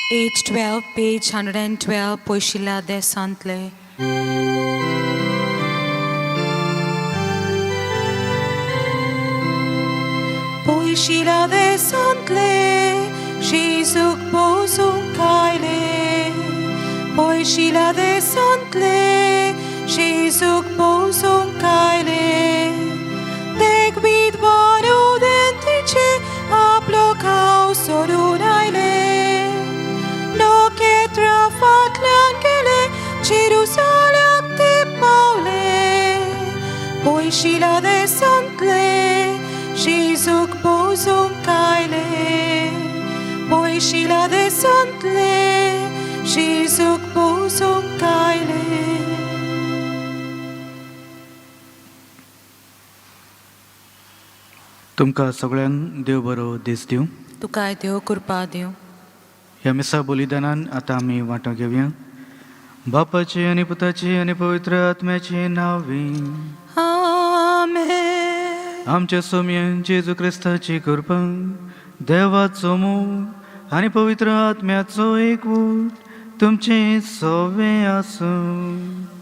Age 12, page 112, Poesila de Santle. Poesila de Santle, Jésus bozum kaile. Poesila de Santle, Jésus bozum kaile. Degbit banu dentice, aplocau sorunaile. No che trafat l'angele, Jerusalem te paule. Poesila de Santle, Jésus bozum kaile. Poesila de Santle, Jésus bozum kaile. तुमकां सगळ्यांक देव बरो दीस दिवं. तुका देव कृपा दिवं. ह्या मिसा बलिदानान आतां आमी वांटो घेवया. बापाचे आनी पुताचे आनी पवित्र आत्म्याचे नांवी. आमेन. आमच्या सोम्यान जेजू क्रिस्ताची कृपा, देवाचो मोग आनी पवित्र आत्म्याचो एकवट तुमचे सोवे आसूं.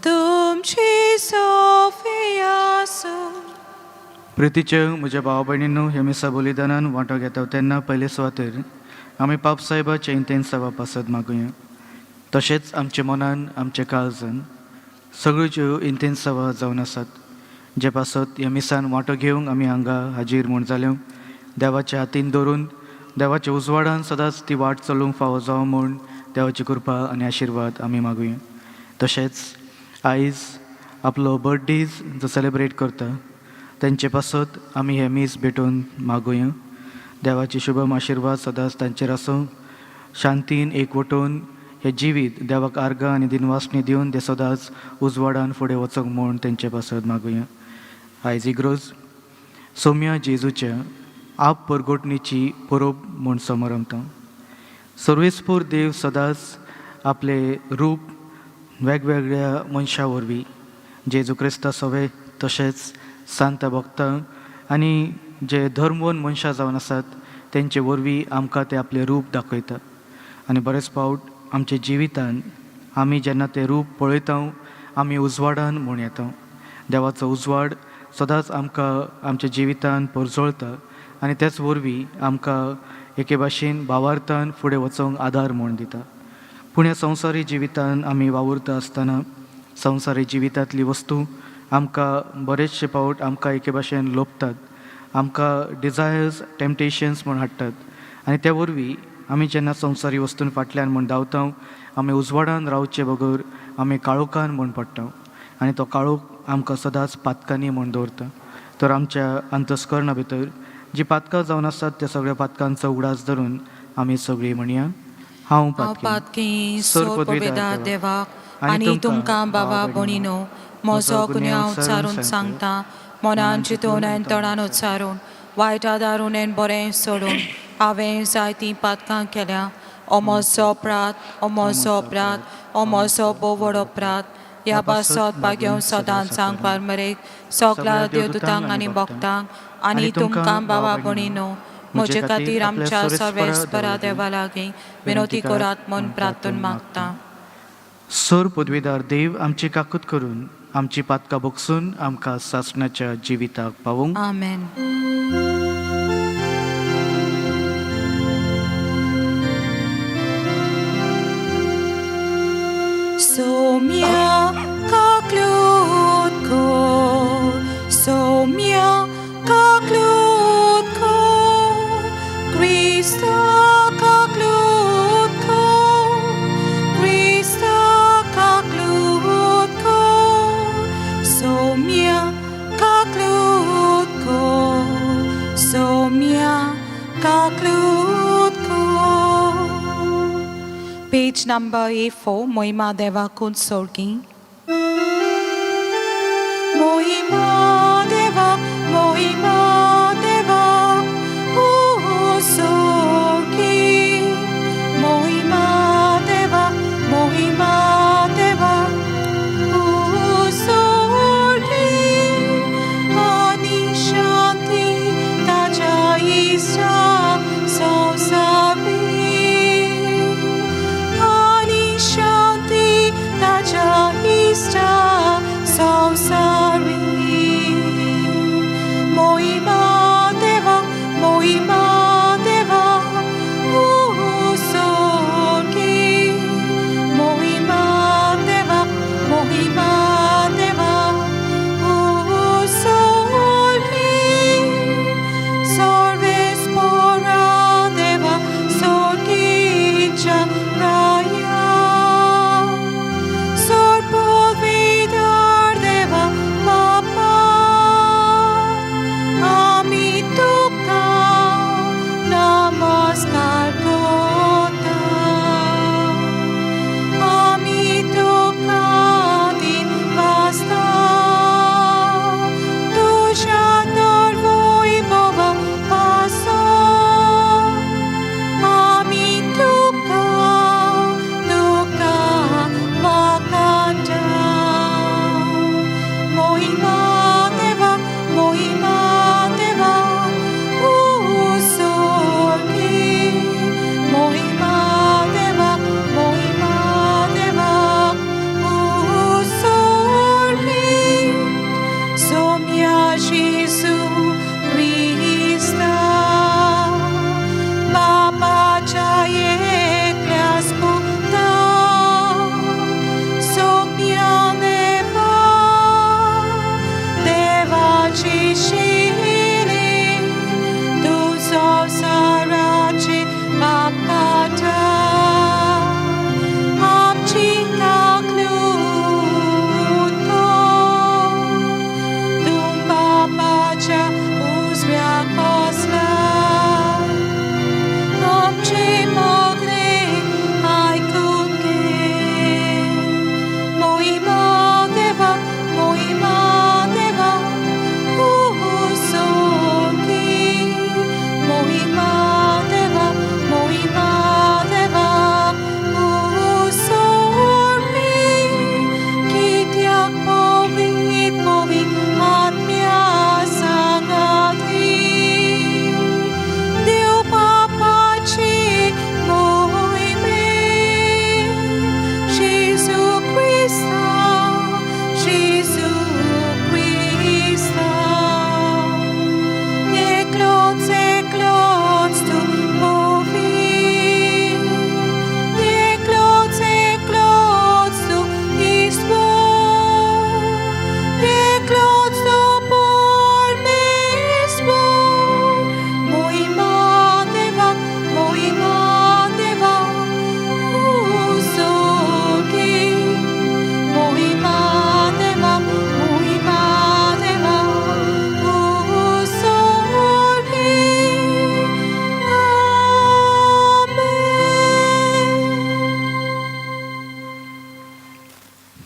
तुमची सोफी आसूं. प्रितीच्या म्हज्या भावा भयणींनो, ह्या मिसा बलिदानान वांटो घेता तेन्ना पयले सुवातेर आमी पाप साहेबाचे इंतेन सवा पासत मागुया. तशेंच आमच्या मनान आमच्या काळजान सगळ्यो इंतेन सवा जावन आसात, जे पासत ह्या मिसान वांटो घेवंक आमी हांगा हाजीर म्हूण जाल्यो. देवाच्या हातीन दवरून देवाच्या उजवाडान सदांच ती वाट चलूंक फावो जावं म्हूण देवाची कृपा आनी आशिर्वाद आमी मागुया. तशेंच आयज आपलो बर्थडीज जो सेलेब्रेट करता तेंचे पासत आमी हे मीस भेटून मागुया. देवाची शुभम आशिर्वाद सदांच तांचेर आसूं. शांतीन एकवटून हे जिवीत देवाक आर्गां आनी दिनवासणी दिवन ते सदांच उजवाडान फुडें वचूंक म्हूण तेंचे पासत मागुया. आयज इग्रोज सोम्या जेजूच्या आप परगोटणीची परब म्हूण समोर आमता. सर्वेस्पूर देव सदांच आपले रूप वेगवेगळ्या मनशां वरवीं जेजू क्रिस्ता सवे तशेंच सांत भक्तां आनी जे धर्मवन मनशां जावन आसात तेंचे वरवीं आमकां ते आपले रूप दाखयता. आनी बरेच फावट आमच्या जिवितान आमी जेन्ना तें रूप पळयता आमी उजवाडान म्हूण येता. देवाचो उजवाड सदांच आमकां आमच्या जिवितान परजळता आनी तेच वरवीं आमकां एके भाशेन भावार्थान फुडें वचोंक आदार म्हूण दिता. पूण ह्या संवसारी जिवितान आमी वावुरता आसतना संवसारी जिवितांतली वस्तू आमकां बरेचशे फावट आमकां एके भाशेन लोभतात, आमकां डिझायर्स टेम्पटेशन्स म्हूण हाडटात. आनी त्या वरवीं आमी जेन्ना संवसारी वस्तून फाटल्यान म्हूण धांवता आमी उजवाडान रावचे बगर आमी काळोखान म्हूण पडटा आनी तो काळोख आमकां सदांच पातकांनी म्हूण दवरता. तर आमच्या अंतस्करणा भितर जी पातकां जावन आसात त्या सगळ्या पातकांचो उगडास धरून आमी सगळीं म्हणया, हांव पातकी सोर पवित्र देवाक आनी तुमकां बाबा भणीनो म्हजो गुन्यांव उच्चारून सांगता. मनान चिंतून आनी तोंडान उच्चारून वायटा दारून आनी बरें सोडून हांवें जायतीं पातकां केल्या. ओ म्हजो अपराध, ओ म्हजो अपराध, ओ म्हजो बोवड अपराध. ह्या पासत पाग्यो सदांच सांगपार मरेक सगळ्या देवदूतांक आनी भक्तांक आनी तुमकां बाबा भणीनो म्हजे खातीर आमच्या सर्वेस्परा देवा लागीं विनोदी करात म्हूण प्रार्थना मागता. सोर पदवीदार देव आमची काकूत करून आमची पातकां बोगसून आमकां सासणाच्या जिविताक पावूंक. आमेन. सोम्या काकलूत कोर, सोम्या काकलूत कोर, क्रिस्ता काकलूत कोर, क्रिस्ता काकलूत कोर, सोम्या काकलूत कोर, सोम्या काकलूत कोर. Page number A4, Moima Deva Kun Sorgi. Moima Deva, Moima Deva, O Sorgi. Moima Deva, Moima Deva, O Sorgi. Ani Shanti Taja Isra So Sabi.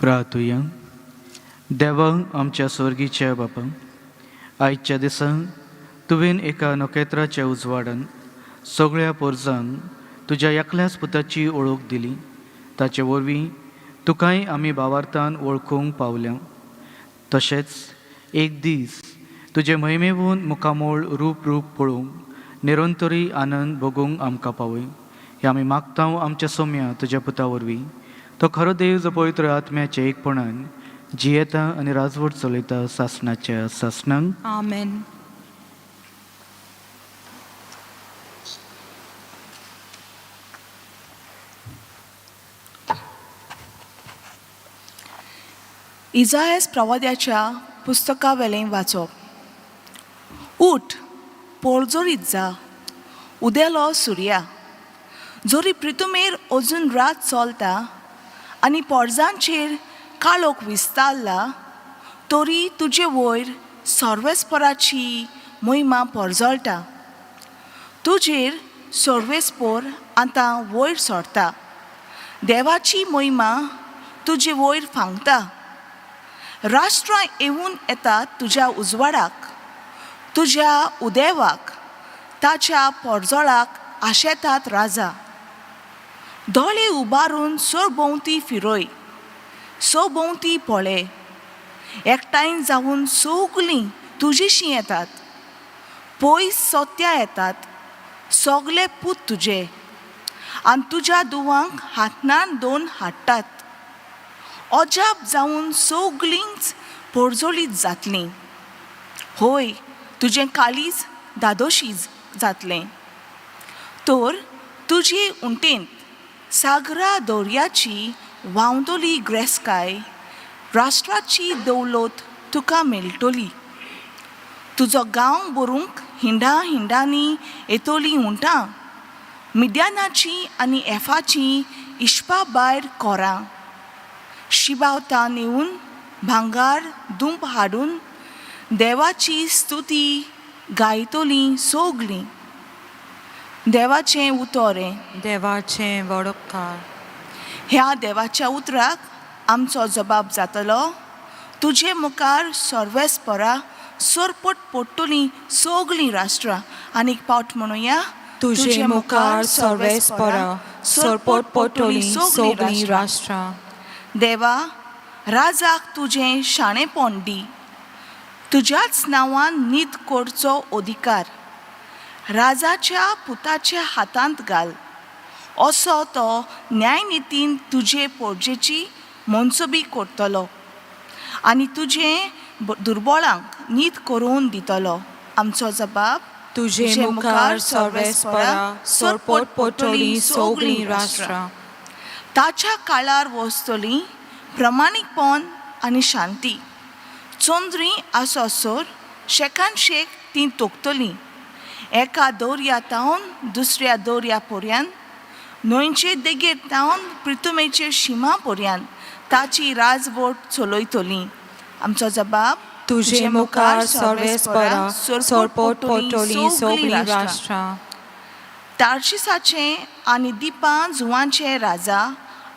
प्रार्थुया. देवा आमच्या स्वर्गीच्या बापा, आयच्या दिसान तुवें एका नखेत्राच्या उजवाडान सगळ्या पोरजांक तुज्या एकल्याच पुताची ओळख दिली. ताचे वरवीं तुकाय आमी भावार्थान वळखूंक पावल्या. तशेंच एक दीस तुजे महिमेवून मुखामोळ रूप पळोवंक निरंतरी आनंद भोगूंक आमकां पावय. हे आमी मागता आमच्या सोम्या तुज्या पुता वरवीं. तो खरो देव जो पवित्र आत्म्याचे एकपणान जियेता आनी राजवट चलयता सासणाच्या सासणांक. आमेन. इजायास प्रवाद्याच्या पुस्तका वेलें वाचप. उठ, पोरजोरीत जा, उदेलो सुर्या. जोरी पृथ्वीर अजून रात चलता आनी पोरजांचेर काळोख विस्तारला, तरी तुजे वयर सर्वेस्पराची मोहिमा पोरजळटा. तुजेर सर्वेस्पर आतां वयर सरता. देवाची मोहिमा तुजे वयर फांगता. राष्ट्रां येवन येतात तुज्या उजवाडाक, तुज्या उदेवाक, ताच्या पोरजोळाक आशेतात राजा. दोळे उबारून सरभोंवती फिरय, सोभोंवती पळय. एकठांय जावन सगळीं तुजेशीं येतात. पयस सोत्या येतात सगळे पूत तुजे, आनी तुज्या दुवांक हातनान दोन हाडटात. अजाप जावन सगळींच पोरजोळीत जातलीं. होय, तुजें काळीज दादोशीज जातलें. तर तुजी उंटेंत सागरा दर्याची व्हांवतली ग्रेसकाय, राष्ट्राची दौलत तुका मेळटली. तुजो गांव भरूंक हिंडांनी येतलीं उंटां, मिद्यानाची आनी एफाची इश्पा भायर कोरां. शिबावता नेऊन भांगार दुंप हाडून देवाची स्तुती गायतलीं सगळीं. देवाचें उतोरें. देवाचें वडोपकार. ह्या देवाच्या उतराक आमचो जबाब जातलो. तुजे मुखार सर्वेस्परा सरपट पडटलीं सगळीं राष्ट्रां. आनीक पावट म्हणुया. तुजे मुखार सर्वेस्परा सरपट पडटलीं सगळीं राष्ट्रां. देवा, राजाक तुजें शाणेपण दी. तुज्याच नांवान नीत करचो अधिकार राजाच्या पुताच्या हातांत घाल. असो तो न्यायनितीन तुजे पोरजेची मनसुबी करतलो आनी तुजे दुर्बळांक नीत करून दितलो. आमचो जबाब. तुजे मुखार सर्वेस्परा सरपट पडटलीं सगळीं राष्ट्रां. ताच्या काळार वस्तलीं प्रमाणीकपण आनी शांती. चोंद्री आसोसोर शेकान शेक तीं तोखतलीं. एका दर्यातावन दुसऱ्या दर्या पर्यंत, न्हंयचे देगेर तावन पृथ्वीचे शिमा पर्यंत ताची राजवट चलयतलीं. आमचो जबाब. तुजे मुखार सर्वेस्परा सरपट पडटलीं सगळीं राष्ट्रां. तार्शिसाचे आनी दिपां जुवांचे राजा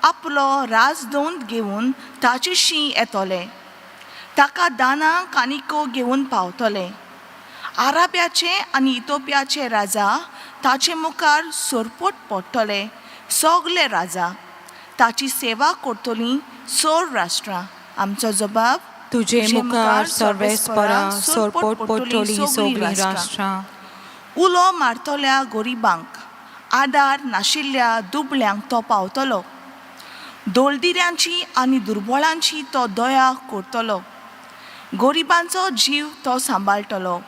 आपलो राजदंड घेवन ताचेशीं येतले. ताका दानां कानिको घेवन पावतले. आराब्याचे आनी इथोपियाचे राजा ताचे मुखार सरपट पडटले सगळे राजा. ताची सेवा करतलीं सर राष्ट्रां. आमचो जबाब. तुजे मुखार सर्वेस्परा सरपट पडटलीं सगळीं राष्ट्रां. उलो मारतल्या गरिबांक, आदार नाशिल्ल्या दुबळ्यांक तो पावतलो. दोलदिऱ्यांची आनी दुर्बळांची तो दया करतलो. गरिबांचो जीव तो सांबाळटलो.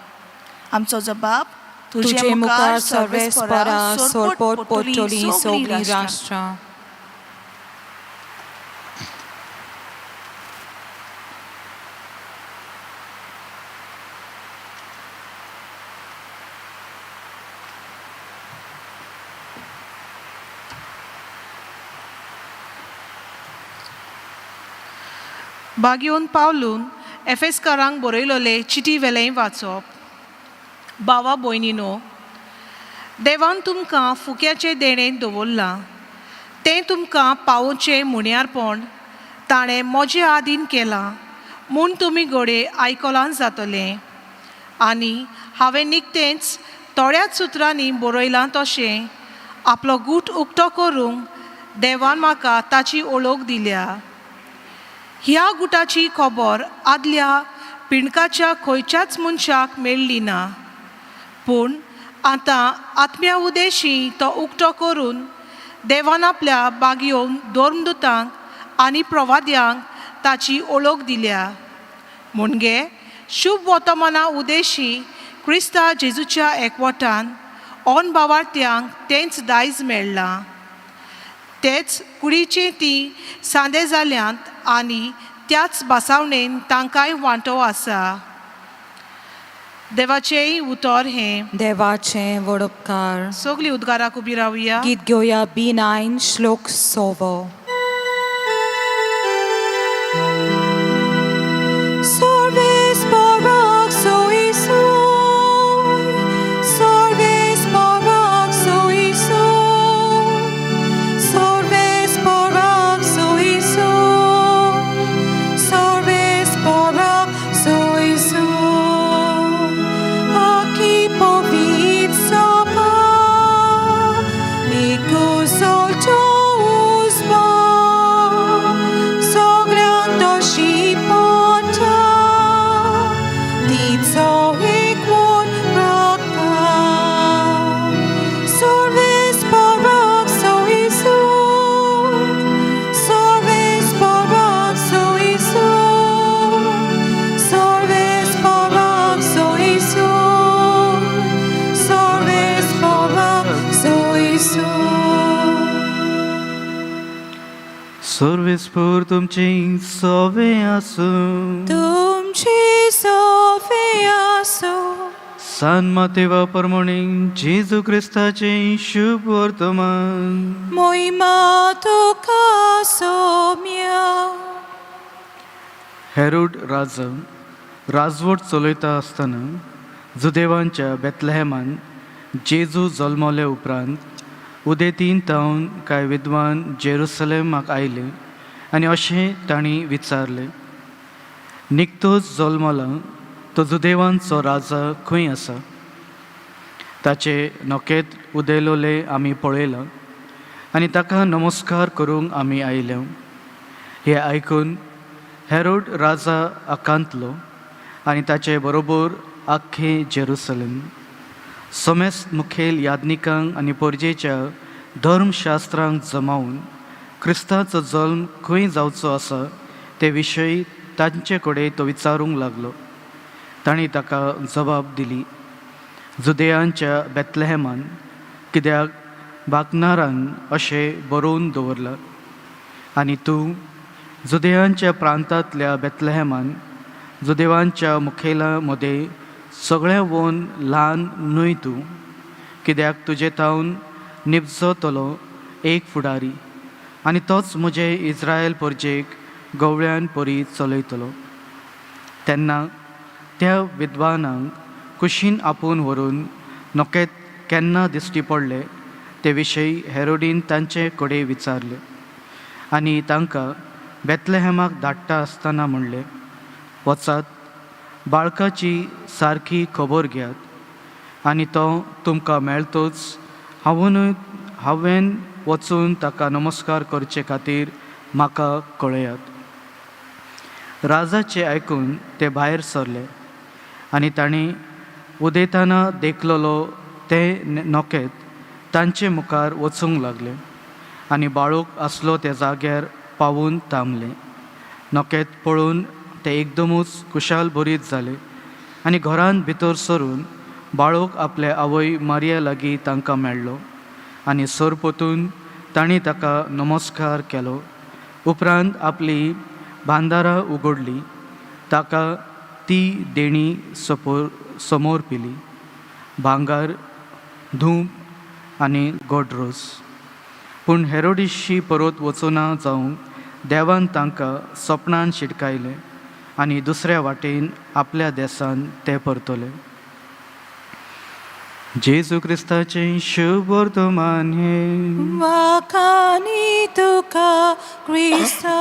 आमचो जबाब. तुजे मुखार सर्वेस्परा सरपट पडटलीं सगळीं राष्ट्रां. बागयोन पावलून एफेसकारांक बरयलोले चिटी वेलें वाचप. भावा भयणीनो, देवान तुमकां फुक्याचे देणेन दवरलां. तें तुमकां पावोवचें मुण्यारपण ताणें म्हजे आदीन केलां म्हूण तुमी घोडे आयकलां जातलें. आनी हांवें निकतेंच थोड्याच सुत्रांनी बरयलां तशें आपलो गूट उक्तो करूंक देवान म्हाका ताची ओळख दिल्या. ह्या गुटाची खबर आदल्या पिणकाच्या खंयच्याच मनशाक मेळ्ळी ना, पूण आतां आत्म्या उदेशी तो उक्तो करून देवान आपल्या बागयोन धर्मदुतांक आनी प्रवाद्यांक ताची ओळख दिल्या. म्हणजे शुभ वर्तमाना उदेशी क्रिस्ता जेजूच्या एकवटान ओन भावार्थ्यांक तेंच दायज मेळ्ळां. तेच कुडीचे ती सांदे जाल्यांत आनी त्याच बासावणेन तांकांय वांटो आसा. देवाचें उतर हें. देवाचें व्हड उपकार. सगळीं उद्गाराक उबी रावया. गीत घेवया B9 श्लोक 6. Sorves barak soisoy, sorves barak soisoy, sorves barak soisoy, sorves barak soisoy. Aki povit sapa, ikusol uzba, sogliando shipota, ditso ikon raka. Sorves barak soisoy, sorves barak soisoy, sorves barak soisoy, sorves barak soisoy. सर्वेस्पर तुमची सवे आसूं. तुमची सोफे आसो. San मातेवा प्रमाणे जेजू क्रिस्ताचे शुभ वर्तमान. मोहिमा तुका सोम्या. हेरोड राजा राजवट चलयता आसतना जुदेवांच्या बेतलेहेमान जेजू जल्मले उपरांत उदेतीन तावन कांय विद्वान जेरुसलेमाक आयले आनी अशें तांणी विचारलें, निकतोच जल्मला तो जुदेवांचो राजा खंय आसा? ताचे नखेत उदेलोले आमी पळयलां आनी ताका नमस्कार करूंक आमी आयल्या. हें आयकून हेरोड राजा आकांतलो आनी ताचे बरोबर आख्खें जेरुसलेम. समेस्त मुखेल यादनिकांक आनी परजेच्या धर्मशास्त्रांक जमावन क्रिस्ताचो जल्म खंय जावचो आसा ते विशयी तांचे कडेन तो विचारूंक लागलो. तांणी ताका जबाब दिली, जुदेयांच्या बेतलेहेमान, कित्याक बागनारान अशें बरोवन दवरलां. आनी तूं जुदेयांच्या प्रांतांतल्या बेतलेहेमान जुदेवांच्या मुखेलां मदें सगळ्यां वन ल्हान न्हय तूं, कित्याक तुजे तावन निपजतलो एक फुडारी आनी तोच म्हजे इस्रायल परजेक गवळ्यान परी चलयतलो. तेन्ना त्या विद्वानांक कुशीन आपोवन व्हरून नखेत केन्ना दिश्टी पडले ते विशयी हेरोडीन तांचे कडेन विचारले आनी तांकां बेतलेहेमाक धाडटा आसतना म्हणलें, वचात, बाळकाची सारकी खबर घेयात आनी तो तुमकां मेळटोच हांवें वचून ताका नमस्कार करचे खातीर म्हाका कळयात. राजाचें आयकून ते भायर सरले आनी तांणी उदेताना देखलेलो ते नखेत तांचे मुखार वचूंक लागले आनी बाळूक आसलो ते जाग्यार पावून थांबले. नखेत पळोवन ते एकदमूच कुशाल भरीत जाले आनी घरांत भितर सरून बाळूक आपले आवय मारिया लागीं तांकां मेळ्ळो आनी सरपतून तांणी ताका नमस्कार केलो. उपरांत आपली बांदारां उगडलीं, ताका ती देणी समोर पिली, भांगर, धूप आनी गोड रोस. पूण हेरोडिशी परत वचूना जावंक देवान तांकां सपनान शिटकायलें आनी दुसऱ्या वाटेन आपल्या देसान ते परतले. जेजू क्रिस्ताचें शुभ वर्तमान हें. म्हाका आनी तुका क्रिस्ता.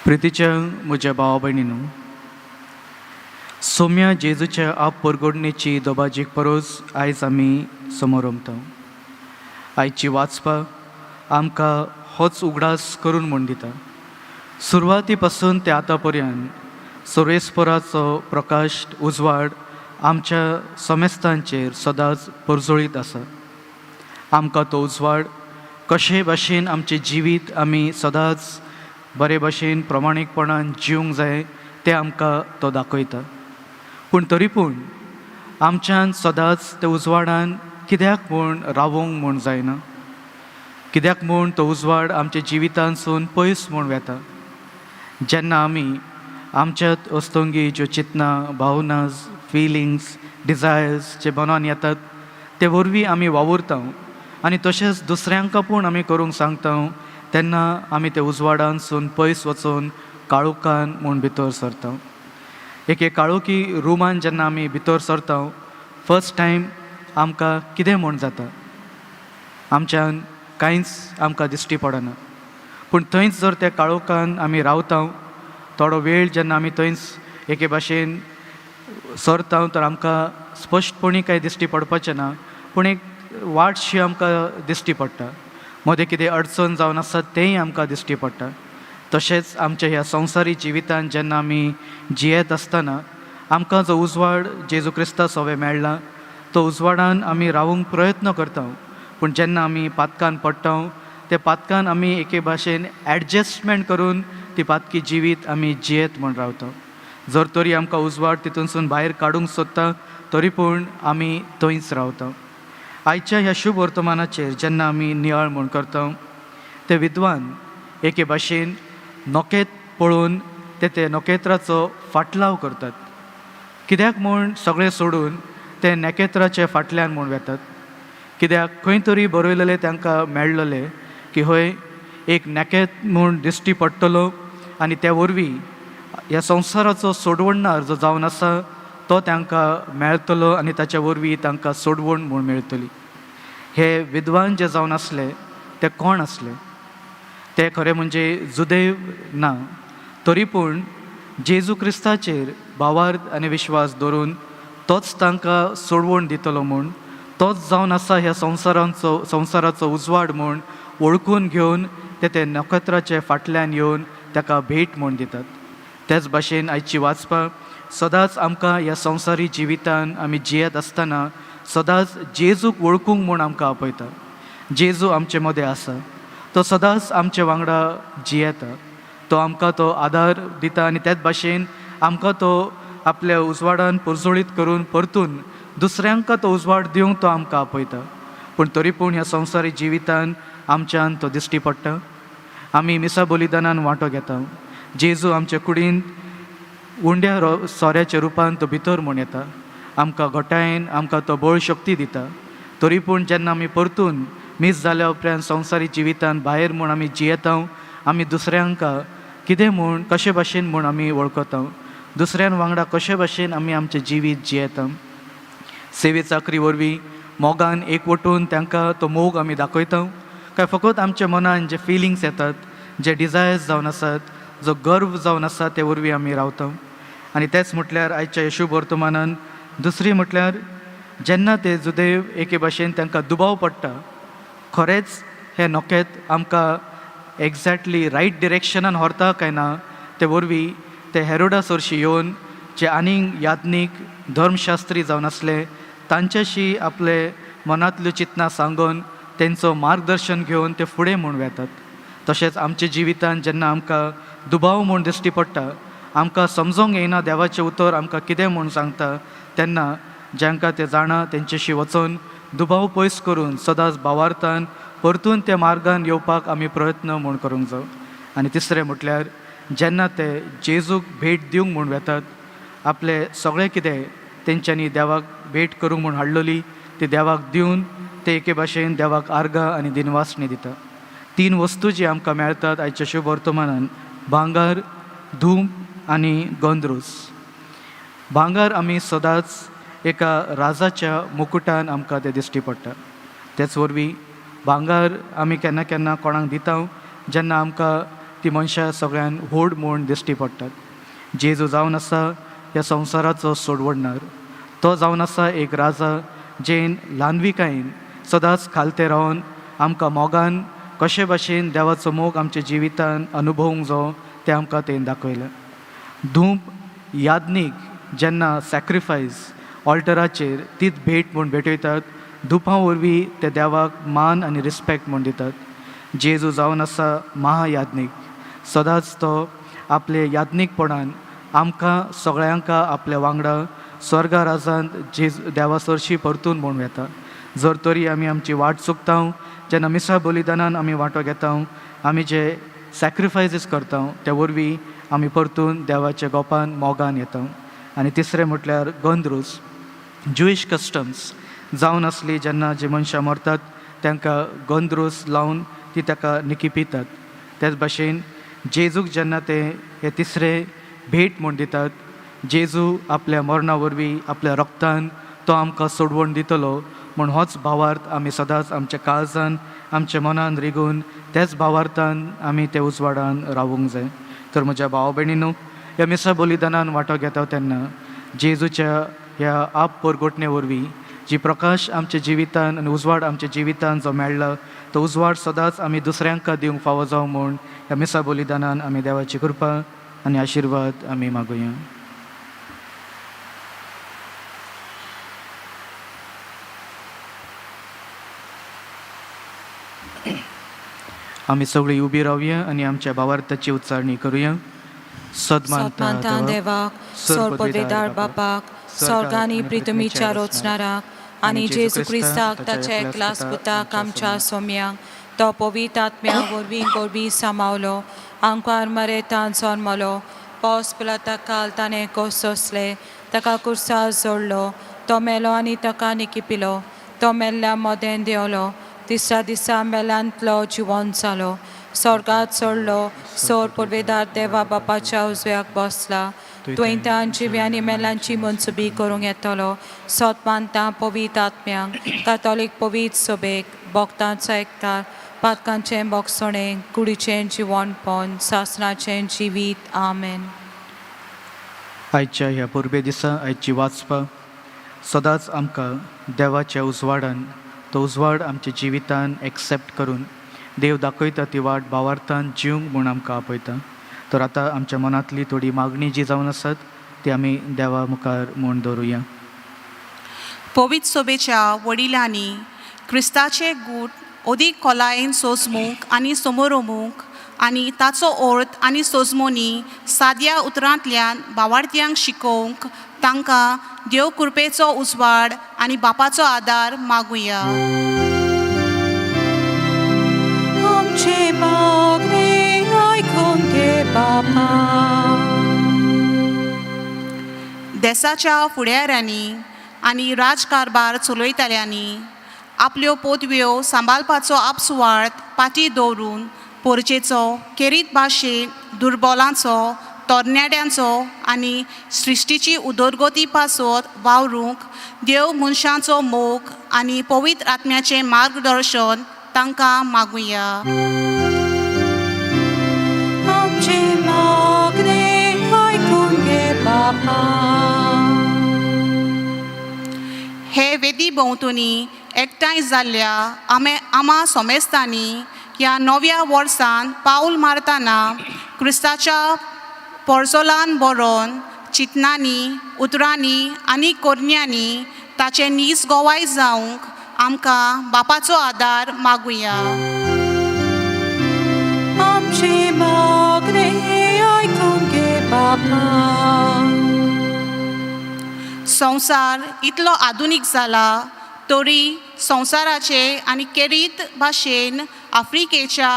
प्रितीच्या म्हज्या भावा भयणीनो, सौम्या जेजूच्या आप परगोडणेची दोबाजीक परोस आयज आमी समोर रमता. आयची वाचपाक आमकां होच उगडास करून म्हूण दिता. सुरवाती पासून ते आतां पर्यंत सर्वेस्पराचो प्रकाश उजवाड आमच्या समेस्तांचेर सदांच परजोळीत आसा. आमकां तो उजवाड कशे भाशेन आमचें जिवीत आमी सदांच बरे भाशेन प्रमाणीकपणान जिवंक जाय तें आमकां तो दाखयता. पूण तरी पूण आमच्यान सदांच त्या उजवाडान कित्याक म्हूण रावूंक म्हूण जायना, कित्याक म्हूण तो उजवाड आमच्या जिवितांसून पयस म्हूण वेता. जेन्ना आमी आमच्यात अस्तोंगी ज्यो चिंतना, भावनाज, फिलिंग्स, डिझायर्स जे मनान येतात ते वरवीं आमी वावुरता आनी तशेंच दुसऱ्यांक पूण आमी करूंक सांगता, तेन्ना आमी ते उजवाडांसून पयस वचून काळोखान म्हूण भितर सरता. एक काळोखी रुमान जेन्ना आमी भितर सरता, फर्स्ट टायम आमकां कितें म्हूण जाता, आमच्यान कांयच आमकां दिश्टी पडना. पूण थंयच जर त्या काळोखान आमी रावता, थोडो वेळ जेन्ना आमी थंयच एके भाशेन सरता, तर आमकां स्पश्टपणी कांय दिश्टी पडपाचें ना, पूण एक वाटशी आमकां दिश्टी पडटा. मदें कितें अडचण जावन आसा तेंय आमकां दिश्टी पडटा. तशेंच आमच्या ह्या संवसारी जिवितांत जेन्ना आमी जियेत आसतना आमकां जो उजवाड जेजू क्रिस्ता सवे मेळ्ळा, तो उजवाडान आमी रावूंक प्रयत्न करता. पूण जेन्ना आमी पातकान पडटा, ते पातकान आमी एके भाशेन एडजस्टमेंट करून ती पातकी जिवीत आमी जियेत म्हूण रावता. जर तरी आमकां उजवाड तितूनसून भायर काडूंक सोदता, तरी पूण आमी थंयच रावता. आयच्या ह्या शुभ वर्तमानाचेर जेन्ना आमी नियाळ म्हूण करता, ते विद्वान एके भाशेन नोकेत पळोवन ते नोकेत्राचो फाटलाव करतात. कित्याक म्हूण सगळें सोडून ते नकेत्राचे फाटल्यान म्हूण वेतात. कित्याक खंय तरी बरयलेलें तांकां मेळ्ळलें की हय एक नकेत म्हूण दिश्टी पडटलो आनी त्या वरवीं ह्या संवसाराचो सोडवणणार जो जावन आसा तो तांकां मेळटलो आनी ताच्या वरवीं तांकां सोडवण म्हूण मेळटली. हे विद्वान जे जावन आसले ते कोण आसले? ते खरें म्हणजे जुदेव ना, तरी पूण जेजू क्रिस्ताचेर भावार्थ आनी विश्वास दवरून तोच तांकां सोडवण दितलो म्हूण, तोच जावन आसा ह्या संवसाराचो उजवाड म्हूण वळखून घेवन ते नखेत्राचे फाटल्यान येवन ताका भेट म्हूण दितात. तेच भाशेन आयची वाचपाक सदांच आमकां ह्या संवसारी जिवितान आमी जियेत आसतना सदांच जेजूक वळखूंक म्हूण आमकां आपयता. जेजू आमचे मदें आसा, तो सदांच आमचे वांगडा जियेता, तो आमकां तो आदार दिता आनी त्याच भाशेन आमकां तो आपल्या उजवाडान परजोळीत करून परतून दुसऱ्यांक तो उजवाड दिवंक तो आमकां आपयता. पूण तरी पूण ह्या संवसारी जिवितान आमच्यान तो दिश्टी पडटा. आमी मिसा बलिदानान वांटो घेता. जेजू आमच्या कुडीन उंड्या सोऱ्याच्या रुपान तो भितर म्हूण येता. आमकां घोटायेन आमकां तो बळ शक्ती दिता. तरी पूण जेन्ना आमी परतून मीस जाल्या उपरांत संवसारी जिवितान भायर म्हूण आमी जियेता, आमी दुसऱ्यांक कितें म्हूण कशे भाशेन म्हूण आमी वळखता, दुसऱ्यां वांगडा कशे भाशेन आमी आमचें जिवीत जियेता. सेवे चाकरी वरवीं मोगान एकवटून तांकां तो मोग आमी दाखयता, काय फकत आमच्या मनान जे फिलिंग्स येतात, जे डिझायर्स जावन आसात, जो गर्व जावन आसा ते वरवीं आमी रावता. आनी तेच म्हटल्यार आयच्या ह्या शुभ वर्तमानान दुसरी म्हटल्यार जेन्ना ते जुदेव एके भाशेन तांकां दुबाव पडटा, खरेंच हे नोकेत आमकां एक्झॅक्टली रायट डिरेक्शनान व्हरता काय ना, ते वरवीं ते हेरोडास हरशीं येवन जे आनीक याज्ञीक धर्मशास्त्री जावन आसले तांच्याशी आपले मनांतल्यो चिंतना सांगून तेंचो मार्गदर्शन घेवन ते फुडें म्हूण वेतात. तशेंच आमच्या जिवितान जेन्ना आमकां दुबाव म्हूण दिश्टी पडटा, आमकां समजोंक येना देवाचें उतर आमकां कितें म्हूण सांगता, तेन्ना जांकां ते जाणा तेंच्याशी वचून दुबाव पयस करून सदांच भावार्थान परतून त्या मार्गान येवपाक आमी प्रयत्न म्हूण करूंक जाय. आनी तिसरें म्हटल्यार जेन्ना ते जेजूक भेट दिवंक म्हूण वेतात, आपले सगळें कितें तेंच्यांनी देवाक भेट करूंक म्हूण हाडलेली ती देवाक दिवन ते एके भाशेन देवाक आर्गां आनी दिनवासणी दिता. 3 वस्तू जी आमकां मेळटात आयच्या शुभ वर्तमानान, भांगर, धूप आनी गंधरूस. भांगर आमी सदांच एका राजाच्या मुकुटान आमकां ते दिश्टी पडटा. तेच वरवीं भांगर आमी केन्ना केन्ना कोणाक दिता जेन्ना आमकां ती मनशां सगळ्यान व्हड म्हूण दिश्टी पडटात। जेजू जावन आसा ह्या संवसाराचो सोडवडणार। तो जावन आसा एक राजा जेन ल्हानविकायेन सदांच खालते रावन आमकां मोगान कशे भाशेन देवाचो मोग आमच्या जिवितान अनुभवूंक जाय तें आमकां तें दाखयलें। धूप यादनीक जेन्ना सॅक्रिफायस ऑल्टराचेर तीच भेट म्हूण भेटयतात, धुपां वरवीं ते देवाक मान आनी रिस्पेक्ट म्हूण दितात। जेजू जावन आसा महायादनीक, सदांच तो आपले यादनीकपणान आमकां सगळ्यांका आपल्या वांगडा स्वर्गा राजांत देवा सरशी परतून म्हूण येता। जर तरी आमी आमची वाट चुकता, जेन्ना मिसा बलिदानान आमी वांटो घेता, आमी जे सॅक्रिफायसीस करता त्या वरवीं आमी परतून देवाच्या गोपान मोगान येता। आनी तिसरें म्हटल्यार गंधरूस, ज्युईश कस्टम्स जावन आसली जेन्ना जे मनशां मरतात तांकां गंधरूस लावन ती ताका निकी पितात। तेच भाशेन जेजूक जेन्ना ते हे तिसरे भेट म्हूण दितात, जेजू आपल्या मरणा वरवीं आपल्या रक्तान तो आमकां सोडवण दितलो म्हूण होच भावार्थ आमी सदांच आमच्या काळजान आमच्या मनान रिगून तेच भावार्थान आमी ते उजवाडान रावूंक जाय। तर म्हज्या भाव भयणीनो, ह्या मिसा बलिदानान वांटो घेता तेन्ना जेजूच्या ह्या आप परगोटणे वरवीं जी प्रकाश आमच्या जिवितान आनी उजवाड आमच्या जिवितान जो मेळ्ळा तो उजवाड सदांच आमी दुसऱ्यांक दिवंक फावो जावं म्हूण ह्या मिसा बलिदानान आमी देवाची कृपा आनी आशिर्वाद आमी मागुया। आमी सगळीं उबी रावया आनी आमच्या भावार्थाची उच्चारणी करुया। सदमानता देवाक, सोरपदवेदार बापाक, स्वर्गानी प्रितुमीच्या रोचणाराक आनी जेजू क्रिस्ताक ताच्या एकलास पुताक आमच्या सोम्यांक तो पवित्र आत्म्या वरवीं गोरबी सामावलो, आमकां मरेतान जल्मलो, पावस पिलाता काल ताणें कोसोसले, ताका कुर्सार जोडलो, तो मेलो आनी ताका निकी पिलो, तो मेल्ल्या मोदें देंवलो, तिसऱ्या दिसा मेल्यांतलो जिवंत जालो, स्वर्गात चडलो, सोर पदवेदार देवा बापाच्या उजव्याक बसला, तुयेंतान जिव्यांनी मेल्यांची मनसुबी करूंक येतलो, सतमानता पवित्र आत्म्यांक, कातोलीक पवित्र सभेक, भक्तांचो एकठार, पातकांचें बोगसणें, कुडीचें जिवणपण, सासणाचें जिवीत, आमेन। आयच्या ह्या पुर्बे दिसा आयची वाचपा सदांच आमकां देवाच्या उजवाडान तो उजवाड आमच्या जिवितान एक्सेप्ट करून देव दाखयता ती वाट भावार्थान जिवंक म्हूण आमकां आपयता। तर आतां आमच्या मनांतली थोडी मागणी जी जावन आसात ती आमी देवा मुखार म्हूण दवरुया। पवित्र सभेच्या वडिलांनी क्रिस्ताचे गूट अदीक खोलायेन सोजमूंक आनी समोरोमूंक आनी ताचो अर्थ आनी सोजमोनी साद्या उतरांतल्यान भावार्थ्यांक शिकोवंक तांकां देव कृपेचो उजवाड आनी बापाचो आदार मागुया। आमचे मागणे आयकून घे बापा। देशाच्या फुडाऱ्यांनी आनी राजकारबार चलयतल्यांनी आपल्यो पोतव्यो सांबाळपाचो आपसुवार्थ पाटी दवरून पोरचेचो केरीत भाशेन दुर्बलांचो, तरणाट्यांचो आनी सृश्टीची उदरगती पासत वावरूंक देव मनशांचो मोग आनी पवित्र आत्म्याचें मार्गदर्शन तांकां मागुया। आमचे मागणे आयकून घे बापा। हे वेदी भोंवतणी एकठांय जाल्ल्या आमा सोमेस्तांनी ह्या नव्या वर्सान पावल मारतना क्रिस्ताच्या पोरजोलान बरोवन चिंतनांनी, उतरांनी आनी कोरण्यांनी ताचे नीज गोवाय जावंक आमकां बापाचो आदार मागुया। आमचे मागणे आयकून घे बापा। संवसार इतलो आधुनीक जाला तरी संवसाराचे आनी केरीत भाशेन आफ्रिकेच्या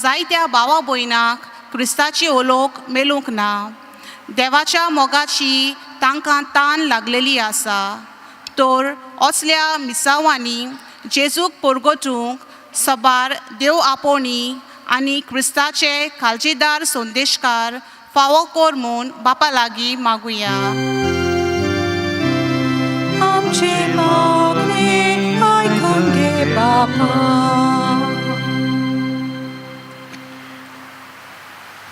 जायत्या भावा भयणांक क्रिस्ताची ओलोक मेलूंक ना। देवाच्या मोगाची तांकां तान लागलेली आसा। तर असल्या मिसावांनी जेजूक परगटूंक सबार देव आपोवणी आनी क्रिस्ताचे काळजीदार संदेशकार फावो कर म्हूण बापा लागीं मागुया। आमचे मागणे आयकून घे बापा।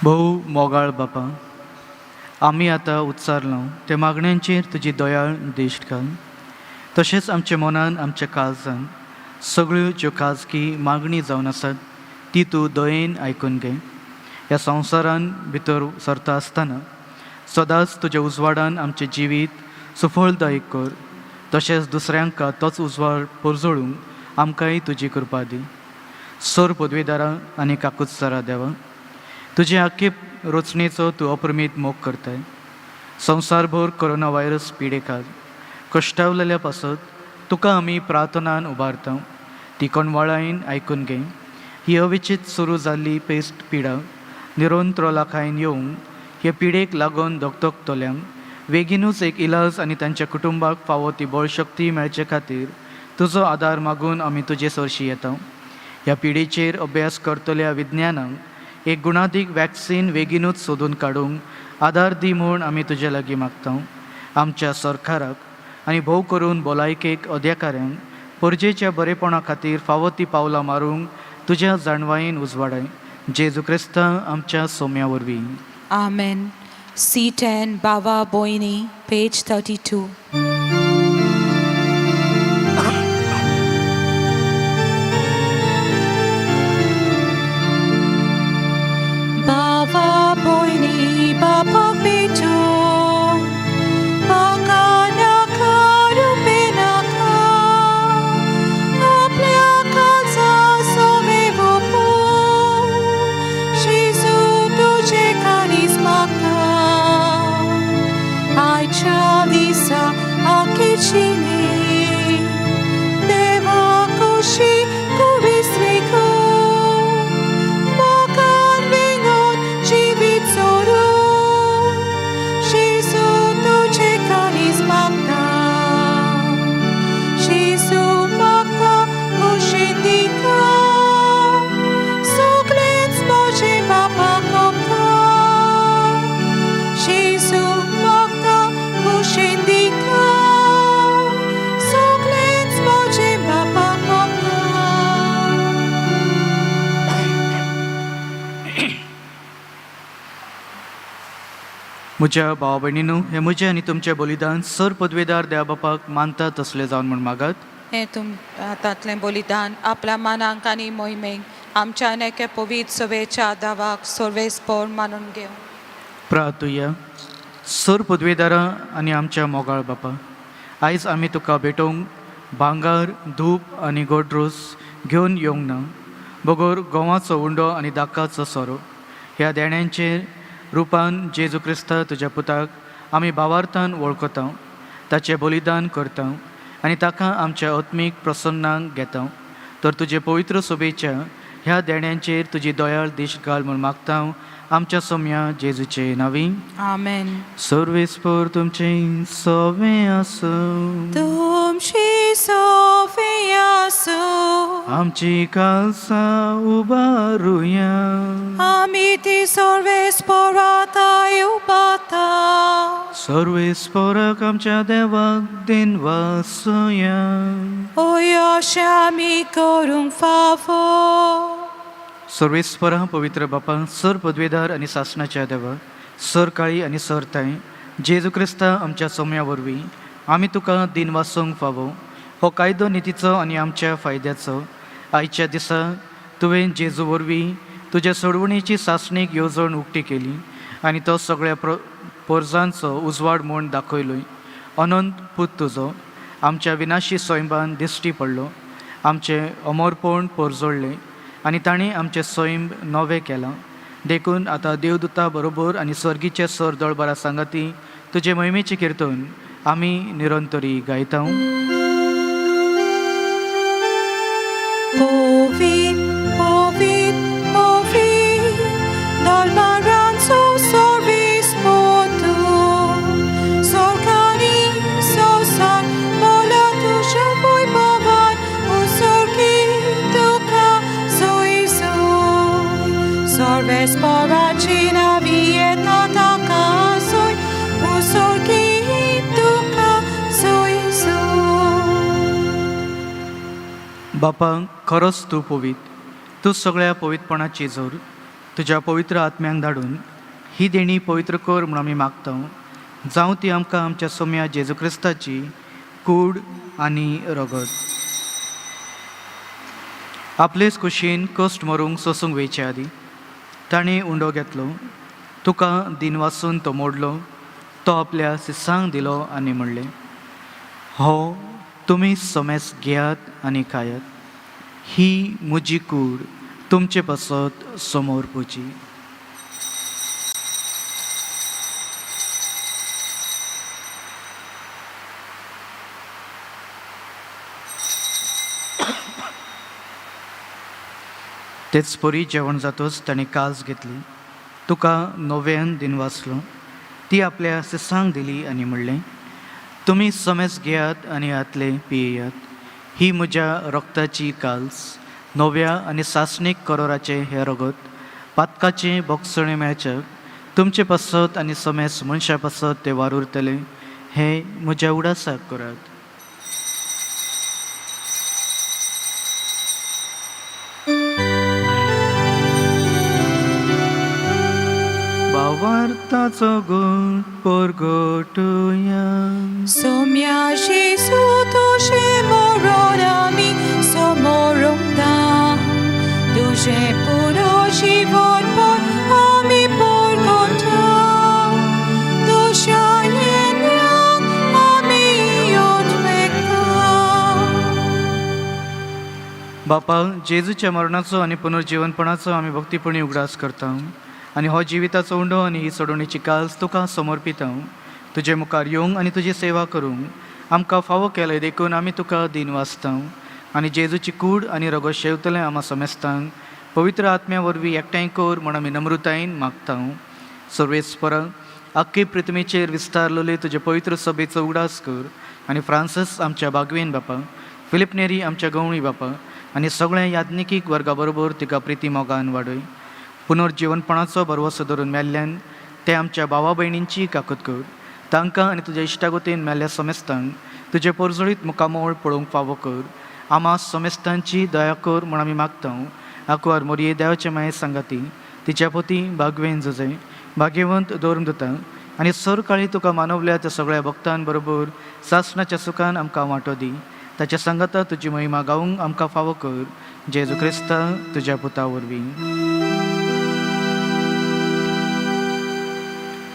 भोव मोगाळ बापा, आमी आतां उच्चारलो त्या मागण्यांचेर तुजी दयाळ दिश्ट घाल. तशेंच आमच्या मनान आमच्या काळजान सगळ्यो ज्यो खाजगी मागणी जावन आसात ती तूं दयेन आयकून घे. ह्या संवसारान भितर सरता आसतना सदांच तुज्या उजवाडान आमचें जिवीत सुफळदायक कर. तशेंच दुसऱ्यांक तोच उजवाड पोरजोळूंक आमकांय तुजी कृपा दी. सर पदवीदारां आनी काकुत्सरां देवा, तुजे आख्खे रचणेचो तूं अप्रमीत मोग करताय. संवसारभर कोरोना व्हायरस पिडेकार कश्टावलेल्या पासत तुका आमी प्रार्थनान उबारता. ती कोणवाळायन आयकून घे. ही अविचित सुरू जाल्ली पेस्ट पिडा निरोंत्रोलाखायन येवंक हे पिडेक लागून दोगतोगतल्यांक बेगीनूच एक इलाज आनी तांच्या कुटुंबाक फावो ती बळशक्ती मेळचे खातीर तुजो आदार मागून आमी तुजे सरशी येता. ह्या पिडेचेर अभ्यास करतल्या विज्ञानाक एक गुणादीक वॅक्सीन बेगीनूच सोदून काडूंक आदार दी म्हूण आमी तुजे लागीं मागता. आमच्या सरकाराक आनी भोव करून भलायकेक अधिकाऱ्यांक परजेच्या बरेपणा खातीर फावो ती पावलां मारूंक तुज्या जाणवायेन उजवाडाय. जेजू क्रिस्ता आमच्या सोम्या वरवीं. Amen. C10 Bava Boini, page 32. Bava Boini, Bapa Pito, Bakanaka Rupenaka, Aplia Kalsa Somevopo, Shizu Tuche Karismaka, Ai Chavisa Akichini, Deva Kushi Kurisriku, Bakan Vingon Jivit Soru, Shizu Tuche Karismaka, Shizu Maka Ushindika, Suklets Moje Baba Kopta, Shizu Maka Ushindika, Suklets Moje Baba Kopta. म्हज्या भावा भयणीनो, हे म्हजें आनी तुमचें बलिदान sir पदवेदार देवा बापाक मानता तसलें जावन म्हूण मागात. हे तातलें बलिदान आपल्या मानांक आनी मोहिमेक आमच्या नेके पवित्र सभेच्या दावाक सर्वेस्पोर मानून घेऊ. प्रार्थुया. सर पदवेदारां आनी आमच्या मोगाळ बापा, आयज आमी तुका भेटोवंक भांगार, धूप आनी गोड रोस घेवन येवंक ना, बगोर गोवाचो उंडो आनी दाकाचो सोरो ह्या देण्यांचेर रुपान जेजू क्रिस्ता तुज्या पुताक आमी भावार्थान वळखता, ताचें बलिदान करता आनी ताका आमच्या आत्मीक प्रसन्नांक घेता. तर तुजे पवित्र सभेच्या ह्या देण्यांचेर तुजी दयाळ दिश्ट घाल म्हूण मागता आमच्या सोम्या जेजूचे नांवी. आमेन. सर्वेस्पोर तुमचे सोवे आसो, तुमची सोफी आसो, आमची काळसां उबारुया, आमी ती सर्वेस्पोरात उबारता. सर्वेस्पोराक आमच्या देवाक दिन वासुया. अशें आमी करूंक फावो. सर्वेस्परा पवित्र बापा, सर पदवेदार आनी सासणाच्या देवा, सर काळी आनी सर ताय जेजू क्रिस्ता आमच्या सोम्या वरवीं आमी तुका दिन वासूंक फावो. हो कायदो नितीचो आनी आमच्या फायद्याचो आयच्या दिसा तुवें जेजू वरवीं तुज्या सोडवणेची सासणेक येवजण उक्ती केली आनी तो सगळ्या पोरजांचो उजवाड म्हूण दाखयलोय. अनंत पूत तुजो आमच्या विनाशी सोयंबान दिश्टी पडलो. आमचें अमरपण पोरजोडलें आनी ताणें आमचें सोयंब नवें केलां. देखून आतां देवदूता बरोबर आनी स्वर्गीचे सर दळबारा सांगाती तुजे महिमेची किर्तन आमी निरंतरी गायता. Povit, povit, povit, dall'aranzo sorvismo tu, sorcani, sosan, mola tu voi bavan, usorki tuka soisoi, sorves poracina vieta takasoi, usorki tuka soisoi. बापा, खरोच तूं पवित, तूं सगळ्या पवित्रपणाची जोर. तुज्या पवित्र आत्म्यांक धाडून ही देणी पवित्र कर म्हूण आमी मागता. जावं ती आमकां आमच्या सोम्या जेजू क्रिस्ताची कूड आनी रगत. आपलेच कुशीन कश्ट मरूंक सोसूंक वयचे आदी ताणें उंडो घेतलो. तुका दिन वाचून तो मोडलो. तो आपल्या सिसांक दिलो आनी म्हणलें, हो तुमी सोमेस घेयात आनी खायात. ही म्हजी कूड तुमचे पासत समोर पुची. तेच परी जेवण जातच ताणें कास घेतली. तुका नव्यान दिन वाचलो. ती आपल्या सिसांक दिली आनी म्हणलें, तुमी समेस घेयात आनी हातले पियेयात. ही म्हज्या रक्ताची काल्स, नव्या आनी सासणीक करोराचें हें रगत, पातकाचें बोगसणे मेळच्याक तुमचे पासत आनी समेस मनशा पासत ते वार उरतले. हें म्हज्या उडासाक करात. भावार्थाचो घोट परगटुया. सोम्या जेजू तुझे मरण आमी समोर उरता. तुझे पुरो जीवन पण आमी परगटा. तुझ्या येण्याक आमी उद्वेगता. बापा, जेजूच्या मरणाचो आनी पुनर्जीवनपणाचो आमी भक्तीपणी उगडास करता. आनी हो जिविताचो उंडो आनी ही सोडवणेची काल्स तुका समर्पिता. तुजे मुखार येवंक आनी तुजी सेवा करूंक आमकां फावो केले देखून आमी तुका दिन वाचता. आनी जेजूची कूड आनी रगत शेवतलें आमा समेस्तांक पवित्र आत्म्या वरवीं एकठांय कर म्हूण आमी नम्रतायेन मागता. सर्वेस्परा, आख्खे पृथ्वीचेर विस्तारलेले तुजे पवित्र सभेचो उगडास कर. आनी फ्रांसीस आमच्या बागवेन बापा, फिलिप नेरी आमच्या गवळी बापा आनी सगळ्या याज्ञिकीक वर्गा बरोबर तिका प्रिती मोगान वाडय. पुनर्जीवनपणाचो भरवसो धरून मेल्ल्यान ते आमच्या भावा भयणींची काकूत कर. तांकां आनी तुज्या इश्टागोतेन मेल्ल्या समेस्तांक तुजे परजळीत मुखामोळ पळोवंक फावो कर. आमा समेस्तांची दया कर म्हूण आमी मागता. आंकवार मोरये देवाचे माये सांगाती, तिच्या पती बागवेन झुजे, भाग्यवंत धर्मदूता आनी सर काळी तुका मानवल्या त्या सगळ्या भक्तां बरोबर सासणाच्या सुखान आमकां वांटो दी. ताच्या सांगाता तुजी महिमा गावंक आमकां फावो कर. जेजू क्रिस्ता तुज्या पुता वरवीं.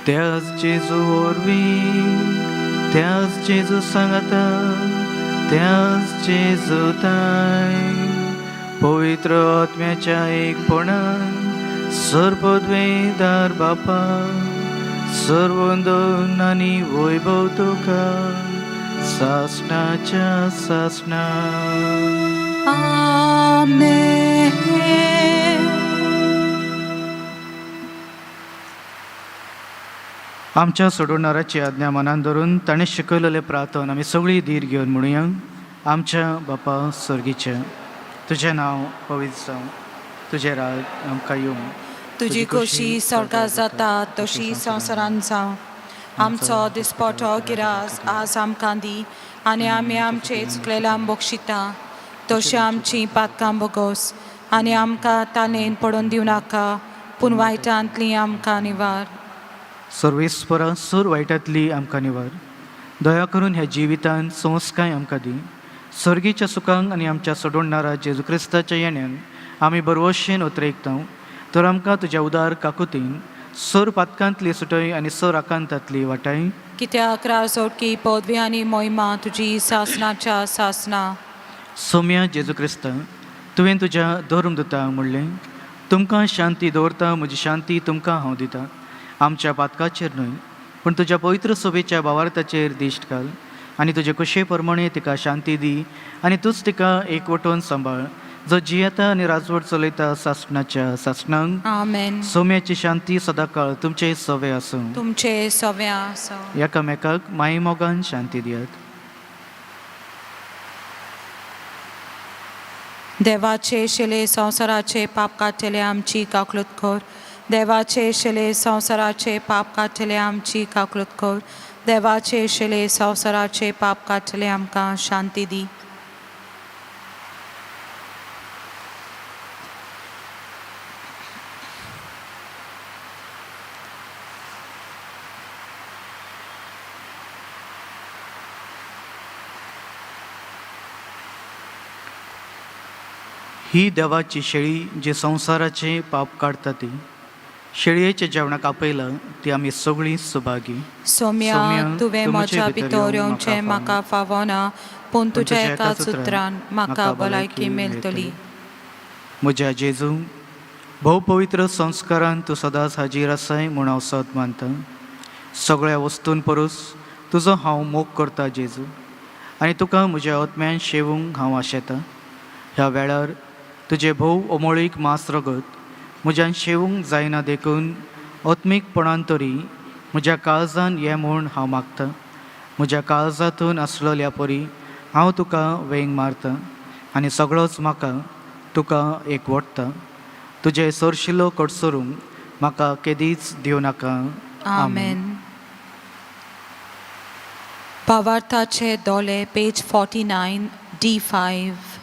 त्याच जेजू वरवीं, त्याच जेजू सांगाता, त्याच जेजू ताय, पवित्र आत्म्याच्या एकपणान सर्वद्वेदार बापा, सर्वंदन आनी वैभव तुका सासणाच्या सासणा. आमेन. आमच्या सोडवणाऱ्याची आज्ञा मनान धरून ताणें शिकयलेले प्रार्थना आमी सगळीं धीर घेवन म्हणुया. आमच्या बापा सर्गीच्या, तुजें नांव पवित्र जावं, तुजें राज आमकां येवं. तुजी खोशी स्वर्गात जाता तशी संवसारांत जावं. आमचो दिसपटो गिरास आज आमकां दी आनी आमी आमचे चुकलेल्यांक बक्षिता तशी आमची पातकां बोगोस आनी आमकां तानेन पडोवन दिवं नाका पूण वायटांतली आमकां निवार. सर्वेस्परा, सूर वायटांतली आमकां निवार. दया करून ह्या जिवितांत संस्काय आमकां दी. सर्गीच्या सुखांक आनी आमच्या सोडवणारा जेजू क्रिस्ताच्या येण्यान आमी बरवशेन उतरेकता. तर आमकां तुज्या उदार काकुतीन सर पातकांतली सुटय आनी सर आकांतांतली वाटाय. कित्याक राजोडकी पदवी आनी मोहिमा तुजी सासणाच्या सासना. सोम्या जेजू क्रिस्ता, तुवें तुज्या धर्मदूतांक म्हणलें, तुमकां शांती दवरता, म्हजी शांती तुमकां हांव दिता. आमच्या पातकाचेर न्हय पूण तुज्या पवित्र सभेच्या भावार्थाचेर दिश्ट घाल आनी तुजे कुशे प्रमाणे तिका शांती दी आनी तूच तिका एकवटून सांबाळ, जो जियेता आनी राजवट चलयता सासणाच्या सासणांक. आमेन. सोम्याची शांती सदांकाळ तुमचे सवे आसूं. तुमचे सव्या आसूं. एकामेकाक माये मोगान शांती दियात. देवाचे शिले संवसाराचे पाप काडटले आमची काकलूत कर. देवाचे शिले संवसाराचे पाप काडटले आमची काकलूत कर. देवाचे शिले संवसाराचे पाप काडटले आमकां शांती दी. ही देवाची शेळी जी संवसाराचे पाप काडटा ती शेळयेच्या जेवणाक आपयलां ती आमी सगळीं सुभागी. सौम्या तुवें म्हज्या भितर येवचें म्हाका फावना, पूण तुज्या एकाच उतरान म्हाका भलायकी मेळटली. म्हज्या जेजू, भोव पवित्र संस्कारान तूं सदांच हाजीर आसाय म्हूण हांव सत मानता. सगळ्या वस्तून परस तुजो हांव मोग करता जेजू, आनी तुका म्हज्या आत्म्यान शेवूंक हांव आशेतां. ह्या वेळार तुजे भोव अमोळीक मास रगत म्हज्यान शेवूंक जायना देखून आत्मीकपणान तरी म्हज्या काळजान ये म्हूण हांव मागतां. म्हज्या काळजांतून आसलेल्या परी हांव तुका वेंग मारतां आनी सगळोच म्हाका तुका एकवटता. तुजे सरशिलो कडसरूंक म्हाका केदीच दिवं नाका. आमेन. भावार्थाचे दोले, पेज 49, D5.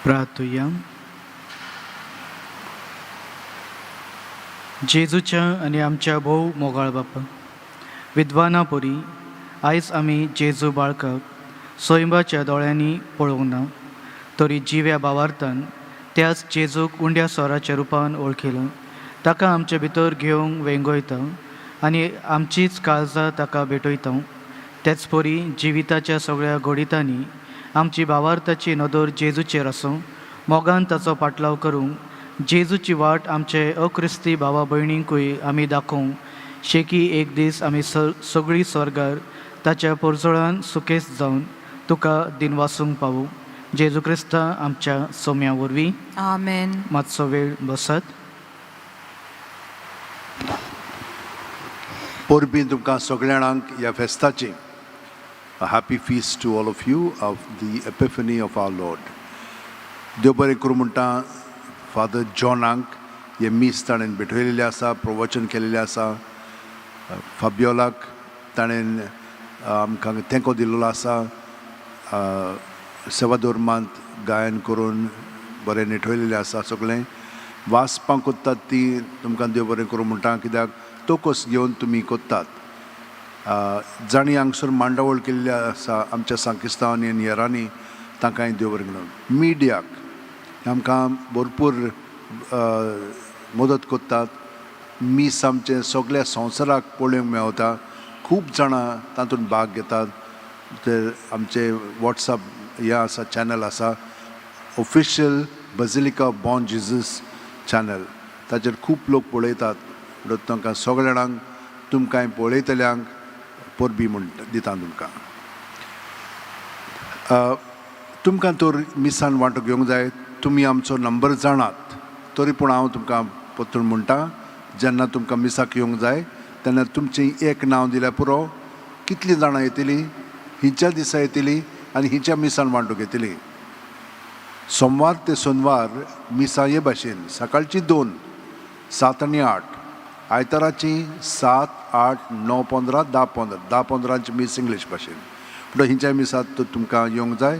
प्रार्थुया. जेजूच्या आनी आमच्या भोव मोगाळ बापा, विद्वाना पोरी आयज आमी जेजू बाळकाक सोयंबाच्या दोळ्यांनी पळोवंक ना, तरी जिव्या भावार्थान त्याच जेजूक उंड्या स्वराच्या रुपान वळखिलो. ताका आमचे भितर घेवंक वेंगोयता आनी आमचीच काळजां ताका भेटयता. तेच परी जिविताच्या सगळ्या घोडितांनी आमची भावार्थाची नदर जेजूचेर आसूं, मोगान ताचो पाटलाव करूंक जेजूची वाट आमचे अक्रिस्ती भावा भयणींकूय आमी दाखोवंक शेकी एक दीस आमी सगळीं स्वर्गार ताच्या परजोळान सुकेस जावन तुका दिनवासूंक पावूं. जेजू क्रिस्ता आमच्या सोम्या वरवीं. आमेन. मातसो वेळ बसात. परबीं तुमकां सगळ्यांक ह्या फेस्ताची a happy feast to all of you of the epiphany of our Lord. देव बरें करूं म्हणटा फादर जॉनाक हे मीस ताणें भेटयलेलें आसा, प्रवचन केलेलें आसा. फाबियोलाक ताणें आमकां तेंको दिल्लो आसा, सेवाधोर्मांत गायन करून बरें न्हिठयलेलें आसा. सगळें वाचपाक कोत्तात ती तुमकां देव बरें करूं म्हणटा, कित्याक तोकोस घेवन तुमी कोत्तात. जाणी हांगसर मांडावळ केल्ली आसा आमच्या सांकिस्तावांनी आनी हेरांनी, तांकांय देव बरें करूं. मिडियाक आमकां भरपूर मदत कोत्तात. मीस आमचे सगळ्या संवसाराक पळोवंक मेळटा. खूब जाणां तातूंत भाग घेतात. ते आमचे वॉट्सॅप हें आसा, चॅनल आसा, ऑफिशियल बजिलिका बॉर्न जिजस चॅनल, ताचेर खूब लोक पळयतात. म्हणून तांकां सगळ्या जाणांक तुमकांय पळयतल्यांक परबी म्हणटा दिता. तुमकां तर मिसान वांटो घेवंक जाय, तुमी आमचो नंबर जाणात, तरी पूण हांव तुमकां परतून म्हणटा, जेन्ना तुमकां मिसाक येवंक जाय तेन्ना तुमचें एक नांव दिल्यार पुरो. कितलीं जाणां येतलीं, हिंच्या दिसा येतलीं आनी हिंच्या मिसान वांटो घेतलीं. सोमवार ते सोनवार मिसा हे भाशेन सकाळची 2, 7 आनी 8, आयताराची 7, 8, 9, 15, 10, 15, 10, 15 मीस इंग्लीश भाशेन. म्हणून हिंच्या मिसात तुमकां येवंक जाय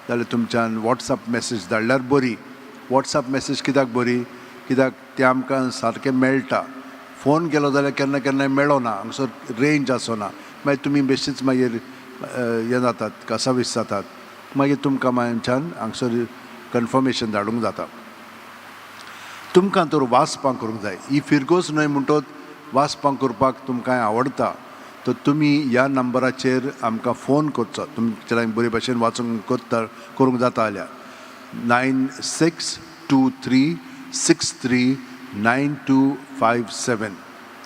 जाल्यार तुमच्यान वॉट्सॅप मॅसेज धाडल्यार बरी. वॉट्सॅप मॅसेज कित्याक बरी, कित्याक ते आमकां सारकें मेळटा. फोन केलो जाल्यार केन्ना केन्नाय मेळना, हांगसर रेंज आसना, मागीर तुमी बेश्टीच मागीर हें जातात, कासावीस जातात. मागीर तुमकां मागीरच्यान हांगसर कन्फर्मेशन धाडूंक जाता. तुमकां तर वाचपाक करूंक जाय. ही फिरगोस न्हय म्हणटत वाचपाक करपाक तुमकां आवडटा, तर तुमी ह्या नंबराचेर आमकां फोन करचो. तुमच्या बरे भशेन वाचूंक करूंक जाता जाल्यार 9623639257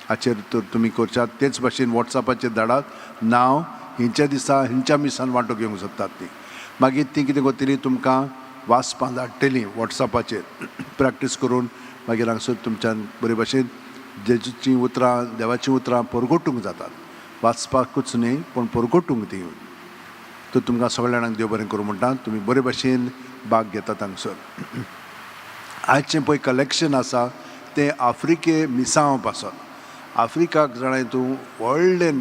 हाचेर तर तुमी करच्यात. तेच भशेन वॉट्सॅपाचेर धाडात नांव, हिंच्या दिसा हिंच्या मिसान वांटो घेवंक सोदतात ती. मागीर ती कितें करतलीं, तुमकां वाचपाक धाडटलीं वॉट्सॅपाचेर प्रॅक्टीस करून. मागीर हांगसर तुमच्यान बरे भशेन जेजूची उतरां, देवाचीं उतरां परगोटूंक जातात. वाचपाकूच न्ही पूण परगोटूंक ती. तर तुमकां सगळ्या जाणांक देव बरें करूं म्हणटा. तुमी बरे भशेन भाग घेतात हांगसर. आयचें पळय कलेक्शन आसा तें आफ्रिके मिसांव पासत. आफ्रिकाक जाणाय तूं व्हडलें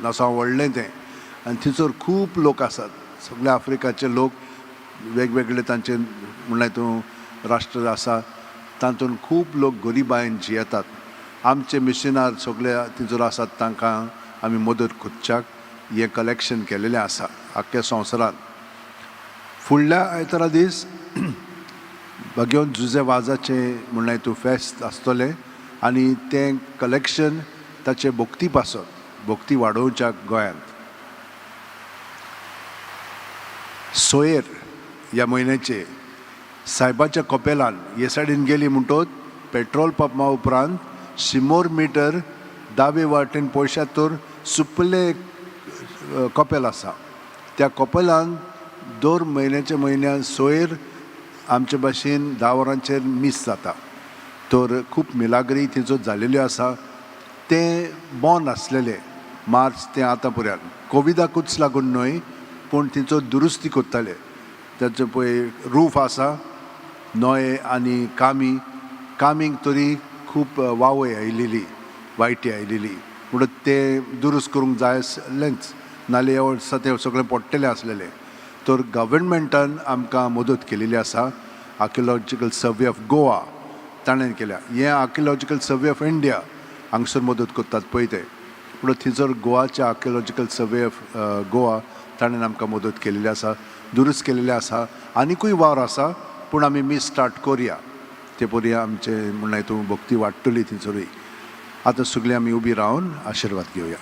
नसांव व्हडलें तें, आनी थंयसर खूब लोक आसात. सगळे आफ्रिकाचे लोक वेगवेगळे तांचे म्हणल्यार तूं राष्ट्र आसा, तातूंत खूब लोक गरिबायेन जियेतात. आमचे मिशनार सगळे थंयसर आसात, तांकां आमी मदत करच्याक हें कलेक्शन केलेलें आसा आख्ख्या संवसारांत. फुडल्या आयतारा दीस भगवंत जुजे वाजाचें म्हणल्यार तूं फेस्त आसतलें, आनी तें कलेक्शन ताचे भक्ती पासत, भक्ती वाडोवच्याक गोंयांत. सोयर ह्या म्हयन्याचे सायबाच्या कपेलान हे सायडीन गेली म्हणटच पेट्रोल पंपा उपरांत 100 मिटर दावे वाटेन पयशात तर सुपले कपेल आसा. त्या कपेलान दर म्हयन्याच्या सोयर आमचे भाशेन 10 वरांचेर मीस जाता. तर खूब मिलाग्री थंयसर जालेल्यो आसा. तें बंद आसलेलें मार्च ते आतां पर्यंत, कोविडाकूच लागून न्हय पूण थंयसर दुरुस्ती करताले. ताचो पळय रूफ आसा नोये आनी कामींक तरी खूब वावय आयिल्ली, वायटी आयिल्ली, म्हणून तें दुरुस्त करूंक जाय आसलेंच, नाल्यार हे वर्सा तें सगळें पडटलें आसलेलें. तर गव्हर्मेंटान आमकां मदत केलेली आसा. आर्किओलॉजिकल सर्वे ऑफ गोवा ताणें केल्या. हें आर्किओलॉजिकल सर्वे ऑफ इंडिया हांगसर मदत करतात पळय ते. पूण थंयसर गोवाचे आर्किओलॉजिकल सर्वे ऑफ गोवा ताणें आमकां मदत केलेली आसा, दुरुस्त केलेलें आसा. आनिकूय वावर आसा, पूण आमी मीस स्टार्ट करुया. ते पळोवया आमचे म्हणल्यार हितून भक्ती वाडटली थंयसरूय. आतां सगळीं आमी उबी रावन आशिर्वाद घेवया.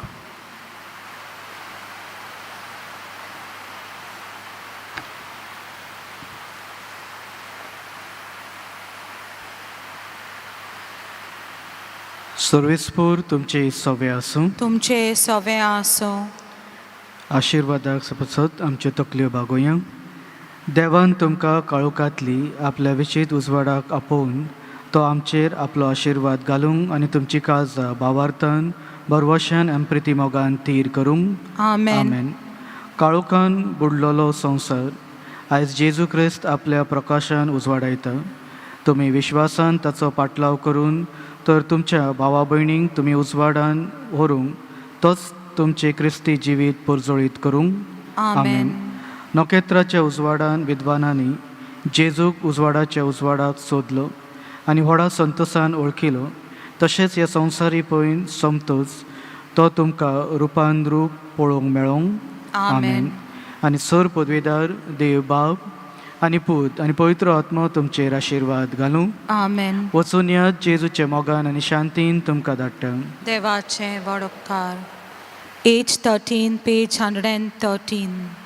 सर्वेस्पूर तुमचे सवे आसूं. तुमचे सवे आसो. आशिर्वादाक सपसत आमच्यो तकल्यो बागोया. देवान तुमकां काळोखांतली आपल्या विशीत उजवाडाक आपोवन तो आमचेर आपलो आशिर्वाद घालूंक आनी तुमची काळजां भावार्थान बरवशान आनी प्रिती मोगान थीर करूंक. आमेन. आमेन. काळोखान बुडलोलो संवसार आयज जेजू क्रिस्त आपल्या प्रकाशान उजवाडायता. तुमी विश्वासान ताचो पाटलाव करून तर तुमच्या भावा भयणींक तुमी उजवाडान व्हरूंक तोच तुमचे क्रिस्ती जिवीत पुरजोळीत करूंक. आमेन. नखेत्राच्या उजवाडान विद्वानांनी जेजूक उजवाडाच्या उजवाडाक सोदलो आनी व्हडा संतोसान वळखिलो. तशेंच ह्या संवसारी पळयन सोमतोच तो तुमकां रुपान रूप पळोवंक मेळोंक. आमेन. आनी सर पदवेदार देव बाब आनी पूत आनी पवित्र आत्मा तुमचेर आशिर्वाद घालूं. आमेन. वचून यात जेजूचे मोगान आनी शांतीन तुमकां धाडटा. देवाचे वडोपकार. Age 13, page 113.